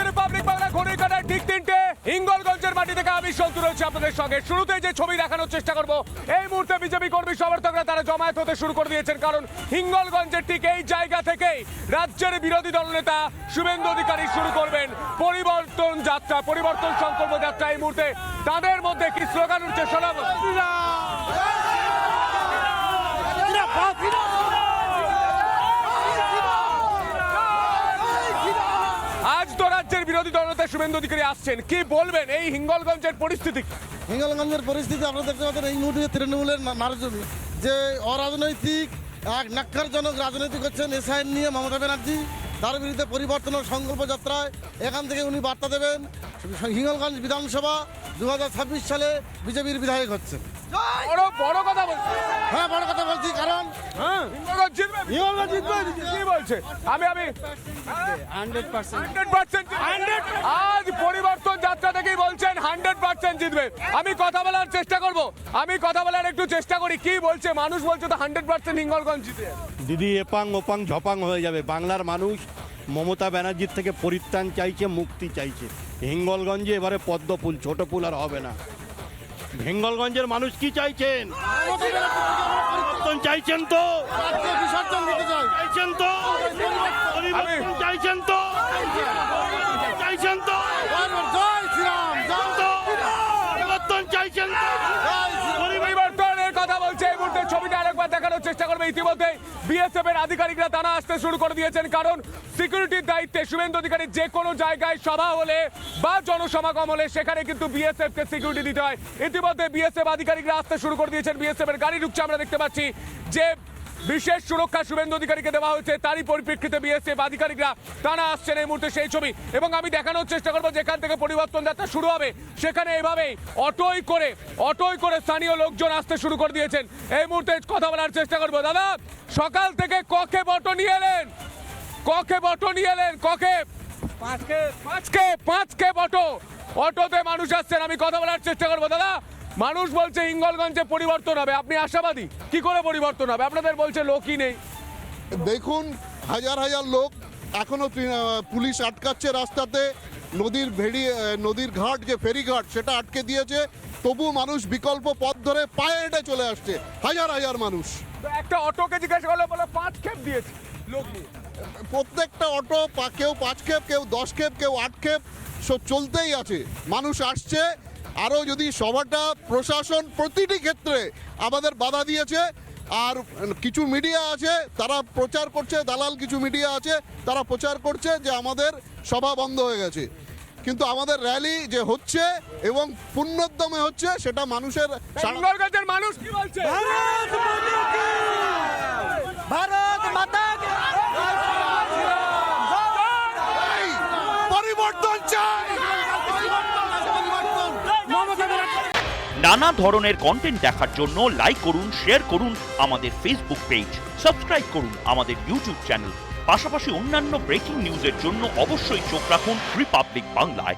Republic Bangla ঘড়ির কাঁটার ঠিক 3টে হিঙ্গলগঞ্জের মাটি থেকে আমি সন্তু রয়েছে আপনাদের সঙ্গে। শুরুতেই যে ছবি দেখানোর চেষ্টা করব, এই মুহূর্তে বিজেপি কর্মী সমর্থকরা তারা জমায়েত হতে শুরু করে দিয়েছেন, কারণ হিঙ্গলগঞ্জের ঠিক এই জায়গা থেকেই রাজ্যের বিরোধী দলনেতা শুভেন্দু অধিকারী শুরু করবেন পরিবর্তন যাত্রা, পরিবর্তন সংকল্প যাত্রা। এই মুহূর্তে তাদের মধ্যে কি স্লোগান উঠছে শোনাবো। আজ তো রাজ্যের বিরোধী দলনেতা শুভেন্দু অধিকারী আসছেন, কি বলবেন এই হিঙ্গলগঞ্জের পরিস্থিতি? হিঙ্গলগঞ্জের পরিস্থিতি আপনারা দেখতে পাচ্ছেন এই মুহূর্তে তৃণমূলের মানুষজন যে অরাজনৈতিক এক ন্যাক্কারজনক রাজনৈতিক করছেন এসআইএন নিয়ে মমতা ব্যানার্জি, তার বিরুদ্ধে পরিবর্তন সংকল্প যাত্রায় এখান থেকে উনি বার্তা দেবেন হিঙ্গলগঞ্জ বিধানসভা 2026 সালে বিজেপির বিধায়ক হচ্ছে। বড় কথা বলছে। হ্যাঁ, বড় কথা বলছি, কারণ হিঙ্গলগঞ্জ জিতবে। কি বলছে? আমি 100% আজ পরিবর্তন যাত্রা থেকেই বলছেন 100% জিতবে। আমি কথা বলার চেষ্টা করব, আমি কথা বলার একটু চেষ্টা করি। কি বলছে মানুষ? বলছে তো 100% হিঙ্গলগঞ্জ জিতে। দিদি এপাং ওপাং ঝপাং হয়ে যাবে। বাংলার মানুষ মমতা ব্যানার্জির থেকে পরিত্রাণ চাইছে, মুক্তি চাইছে। হিঙ্গলগঞ্জে এবারে পদ্ম ফুল, ছোট ফুল আর হবে না। হিঙ্গলগঞ্জের মানুষ কি চাইছেন? পরিবর্তন চাইছেন তো? বিসর্জন দিতে চাই। চাইছেন তো? পরিবর্তন চাইছেন তো? চাইছেন তো? জয় শ্রীরাম, জয় তো? পরিবর্তন চাইছেন তো? পরিবর্তনের কথা বলছে। এই মুহূর্তে ছবিটা আরেকবার দেখানোর চেষ্টা করবে। ইতিমধ্যে বিএসএফ এর আধিকারিকরা তারা আসতে শুরু করে দিয়েছেন, কারণ সিকিউরিটির দায়িত্বে শুভেন্দু অধিকারী যে কোনো জায়গায় সভা হলে বা জনসমাগম হলে সেখানে কিন্তু বিএসএফ কে সিকিউরিটি দিতে হয়। ইতিমধ্যে বিএসএফ আধিকারিকরা আসতে শুরু করে দিয়েছেন। বিএসএফ এর গাড়ি ঢুকছে, আমরা দেখতে পাচ্ছি যে বিশেষ সুরক্ষা শুভেন্দু অধিকারীকে দেওয়া হয়েছে। তারই পরিপ্রেক্ষিতে বিএসএফ আধিকারিকরা তারা আসছেন এই মুহূর্তে সেই ছবি, এবং আমি দেখানোর চেষ্টা করবো যেখান থেকে পরিবর্তন যাত্রা শুরু হবে সেখানে এভাবেই অটোই করে স্থানীয় লোকজন আসতে শুরু করে দিয়েছেন। এই মুহূর্তে কথা বলার চেষ্টা করবো। দাদা, সকাল থেকে ককে বটো নিয়ে এলেন? ককে 5K বটো, অটোতে মানুষ আসছেন। আমি কথা বলার চেষ্টা করবো। দাদা, মানুষ বলছে হিঙ্গলগঞ্জে পরিবর্তন হবে, আপনি আশাবাদী? কি করে পরিবর্তন হবে? আপনাদের বলছে লোকই নেই। দেখুন, হাজার হাজার লোক এখনো পুলিশ আটকাচ্ছে রাস্তাতে। নদীর ঘাট, যে ফেরিঘাট, সেটা আটকে দিয়েছে। তবু মানুষ বিকল্প পথ ধরে পায়ে হেঁটে চলে আসছে, হাজার হাজার মানুষ। একটা অটোকে জিজ্ঞাসা করলে বলে 5 খেপ দিয়েছে লোক নিয়ে। প্রত্যেকটা অটো কেউ 5 খেপ, কেউ 10 খেপ, কেউ 8 খেপ, সব চলতেই আছে। মানুষ আসছে। আরও যদি সভাটা প্রশাসন প্রতিটি ক্ষেত্রে আমাদের বাধা দিয়েছে, আর কিছু মিডিয়া আছে তারা প্রচার করছে, দালাল কিছু মিডিয়া আছে তারা প্রচার করছে যে আমাদের সভা বন্ধ হয়ে গেছে, কিন্তু আমাদের র্যালি যে হচ্ছে এবং পূর্ণোদ্যমে হচ্ছে সেটা মানুষের হিঙ্গলগঞ্জের মানুষ কি বলছে? ভারত মাতা কি পরিবর্তন চাই। নানা ধরনের কন্টেন্ট দেখার জন্য লাইক করুন, শেয়ার করুন আমাদের ফেসবুক পেজ, সাবস্ক্রাইব করুন আমাদের ইউটিউব চ্যানেল। পাশাপাশি অন্যান্য ব্রেকিং নিউজের জন্য অবশ্যই চোখ রাখুন রিপাবলিক বাংলায়।